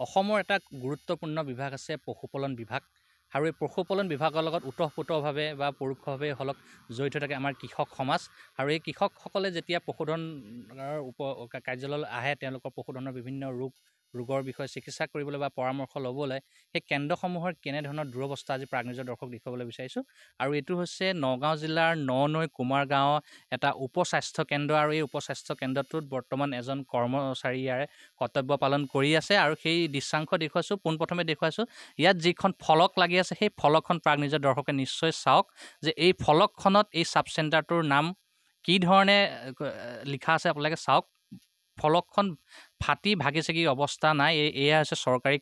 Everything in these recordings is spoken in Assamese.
অসমৰ এটা গুৰুত্বপূৰ্ণ বিভাগ আছে পশুপালন বিভাগ আৰু এই পশুপালন বিভাগৰ লগত ওতঃপ্ৰোতভাৱে বা পৰোক্ষভাৱে হলক জড়িত থাকে আমাৰ কৃষক সমাজ আৰু এই কৃষকসকলে যেতিয়া পশুধনৰ কাৰ্যালয়লৈ আহে তেওঁলোকৰ পশুধনৰ বিভিন্ন ৰোগৰ বিষয়ে চিকিৎসা কৰিবলৈ বা পৰামৰ্শ ল'বলৈ সেই কেন্দ্ৰসমূহৰ কেনেধৰণৰ দুৰৱস্থা আজি প্ৰাগনিউজৰ দৰ্শক দেখুৱাবলৈ বিচাৰিছোঁ আৰু এইটো হৈছে নগাঁও জিলাৰ ননৈ কুমাৰ গাঁও এটা উপস্বাস্থ্য কেন্দ্ৰ আৰু এই উপস্বাস্থ্য কেন্দ্ৰটোত বৰ্তমান এজন কৰ্মচাৰী ইয়াৰে কৰ্তব্য পালন কৰি আছে আৰু সেই দৃশ্যাংশ দেখুৱাইছোঁ পোনপ্ৰথমে দেখুৱাইছোঁ ইয়াত যিখন ফলক লাগি আছে সেই ফলকখন প্ৰাগনিউজৰ দৰ্শকে নিশ্চয় চাওক যে এই ফলকখনত এই চাব চেণ্টাৰটোৰ নাম কি ধৰণে লিখা আছে আপোনালোকে চাওক ফলকখন ফাটি ভাগি চাগি অৱস্থা নাই এয়া হৈছে চৰকাৰী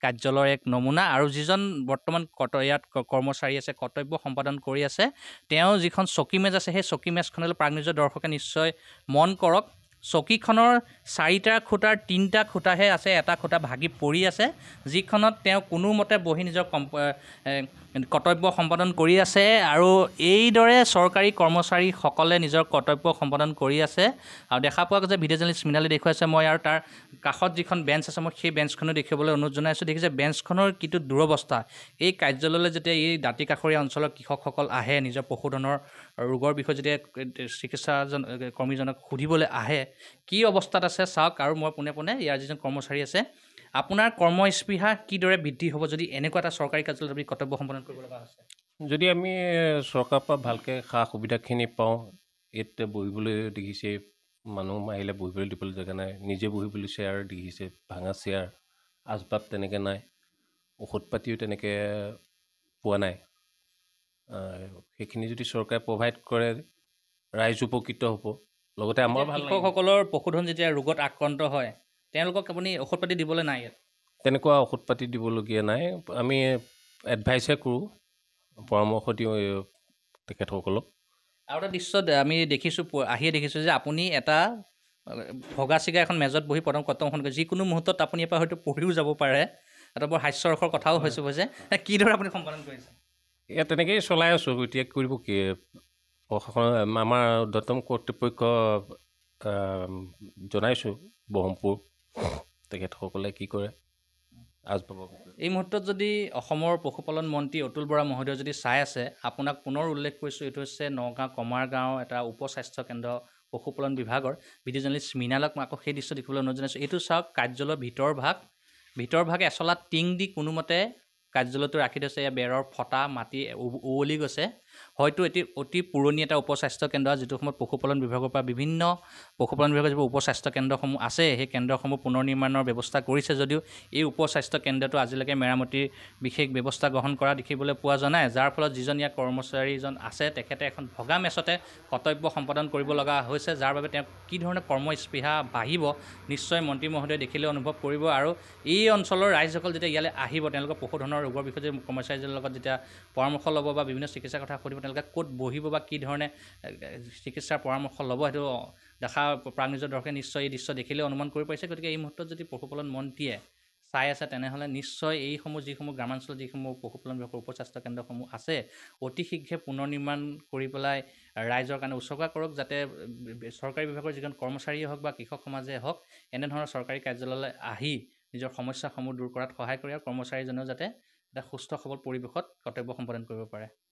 কাৰ্যালয়ৰ এক নমুনা আৰু যিজন বৰ্তমান ইয়াত কৰ্মচাৰী আছে কৰ্তব্য সম্পাদন কৰি আছে তেওঁ যিখন চকী মেজ আছে সেই চকী মেজখনলৈ প্ৰাগনিউজৰ দৰ্শকে নিশ্চয় মন কৰক চকীখনৰ 4টা খুঁটাৰ 3টা খুঁটাহে আছে এটা খুঁটা ভাগি পৰি আছে যিখনত তেওঁ কোনোমতে বহি নিজৰ কৰ্তব্য সম্পাদন কৰি আছে আৰু এইদৰে চৰকাৰী কৰ্মচাৰীসকলে নিজৰ কৰ্তব্য সম্পাদন কৰি আছে আৰু দেখা পোৱা গৈছে ভিডিঅ' জাৰ্নেলিষ্ট মৃণালী দেখুৱাইছে মই আৰু তাৰ কাষত যিখন বেঞ্চ আছে মই সেই বেঞ্চখনো দেখিবলৈ অনুৰোধ জনাইছোঁ দেখিছে বেঞ্চখনৰ কিটো দুৰৱস্থা এই কাৰ্যালয়লৈ যেতিয়া এই দাঁতি কাষৰীয়া অঞ্চলৰ কৃষকসকল আহে নিজৰ পশুধনৰ ৰোগৰ বিষয়ে যেতিয়া চিকিৎসাজন কৰ্মীজনক সুধিবলৈ আহে কি অৱস্থাত আছে চাওক আৰু মই পোনে পোনে ইয়াৰ যিজন কৰ্মচাৰী আছে আপোনাৰ কৰ্মস্পৃহা কিদৰে বৃদ্ধি হ'ব যদি এনেকুৱা এটা চৰকাৰী কাৰ্যালয়ত আপুনি কৰ্তব্য সম্পাদন কৰিব লগা হৈছে যদি আমি চৰকাৰৰ পৰা ভালকৈ সা সুবিধাখিনি পাওঁ ইয়াত বহিবলৈ দেখিছে মানুহ আহিলে বহিবলৈ দিবলৈ জেগা নাই নিজে বহিবলৈ চেয়াৰ দেখিছে ভাঙা চেয়াৰ আচবাব তেনেকৈ নাই ঔষধ পাতিও তেনেকৈ পোৱা নাই সেইখিনি যদি চৰকাৰে প্ৰভাইড কৰে ৰাইজ উপকৃত হ'ব লগতে আমাৰ ভাল কৃষকসকলৰ পশুধন যেতিয়া ৰোগত আক্ৰান্ত হয় তেওঁলোকক আপুনি ঔষধ পাতি দিবলৈ নাই ইয়াত তেনেকুৱা ঔষধ পাতি দিবলগীয়া নাই আমি এডভাইচহে কৰোঁ পৰামৰ্শ দিওঁ তেখেতসকলক আৰু এটা দৃশ্যত আমি দেখিছোঁ আহিয়ে দেখিছোঁ যে আপুনি এটা ভগা চিগা এখন মেজত বহি প্ৰথম কৰ্তব্যখন কৰি যিকোনো মুহূৰ্তত আপুনি ইয়াৰ পৰা হয়তো পঢ়িও যাব পাৰে এটা বৰ হাস্যৰসৰ কথাও হৈছে কিদৰে আপুনি সম্পাদন কৰিছে এয়া তেনেকৈয়ে চলাই আছোঁ এতিয়া কৰিব কি প্ৰশাসন আমাৰ ঊৰ্ধ্বতম কৰ্তৃপক্ষ জনাইছোঁ ব্ৰহ্মপুৰ তেখেতসকলে কি কৰে এই মুহূৰ্তত যদি অসমৰ পশুপালন মন্ত্ৰী অতুল বৰা মহোদয় যদি চাই আছে আপোনাক পুনৰ উল্লেখ কৰিছোঁ এইটো হৈছে নগাঁও কমাৰ গাঁও এটা উপস্বাস্থ্য কেন্দ্ৰ পশুপালন বিভাগৰ ভিডিঅ' জাৰ্নেলিষ্ট মৃণালক মই আকৌ সেই দৃশ্য দেখিবলৈ অনুৰোধ জনাইছোঁ এইটো চাওক কাৰ্যালয়ৰ ভিতৰ ভাগে এচলা টিং দি কোনোমতে কাৰ্যালয়টো ৰাখি থৈছে এয়া বেৰৰ ফটা মাটি উৱলি গৈছে হয়তো এটি অতি পুৰণি এটা উপস্বাস্থ্য কেন্দ্ৰ যিটো সময়ত পশুপালন বিভাগৰ পৰা বিভিন্ন পশুপালন বিভাগৰ যিবোৰ উপস্বাস্থ্য কেন্দ্ৰসমূহ আছে সেই কেন্দ্ৰসমূহ পুনৰ নিৰ্মাণৰ ব্যৱস্থা কৰিছে যদিও এই উপস্বাস্থ্য কেন্দ্ৰটো আজিলৈকে মেৰামতিৰ বিশেষ ব্যৱস্থা গ্ৰহণ কৰা দেখিবলৈ পোৱা যোৱা নাই যাৰ ফলত যিজন ইয়াৰ কৰ্মচাৰীজন আছে তেখেতে এখন ভগা মেচতে কৰ্তব্য সম্পাদন কৰিব লগা হৈছে যাৰ বাবে তেওঁ কি ধৰণে কৰ্মস্পৃহা বাঢ়িব নিশ্চয় মন্ত্ৰী মহোদয়ে দেখিলে অনুভৱ কৰিব আৰু এই অঞ্চলৰ ৰাইজসকল যেতিয়া ইয়ালৈ আহিব তেওঁলোকৰ পশুধনৰ ৰোগৰ বিষয়ে কৰ্মচাৰীজনৰ লগত যেতিয়া পৰামৰ্শ ল'ব বা বিভিন্ন চিকিৎসাৰ কথা সুধিব তেওঁলোকে ক'ত বহিব বা কি ধৰণে চিকিৎসাৰ পৰামৰ্শ ল'ব সেইটো দেখা প্ৰাগনিউজৰ দৰ্শকে নিশ্চয় এই দৃশ্য দেখিলে অনুমান কৰিব পাৰিছে গতিকে এই মুহূৰ্তত যদি পশুপালন মন্ত্ৰীয়ে চাই আছে তেনেহ'লে নিশ্চয় এইসমূহ যিসমূহ গ্ৰামাঞ্চলত যিসমূহ পশুপালন বিভাগৰ উপস্বাস্থ্য কেন্দ্ৰসমূহ আছে অতি শীঘ্ৰে পুনৰ নিৰ্মাণ কৰি পেলাই ৰাইজৰ কাৰণে উচৰ্গা কৰক যাতে চৰকাৰী বিভাগৰ যিজন কৰ্মচাৰীয়ে হওক বা কৃষক সমাজে হওক এনেধৰণৰ চৰকাৰী কাৰ্যালয়লৈ আহি নিজৰ সমস্যাসমূহ দূৰ কৰাত সহায় কৰে আৰু কৰ্মচাৰীজনেও যাতে এটা সুস্থ সবল পৰিৱেশত কৰ্তব্য সম্পাদন কৰিব পাৰে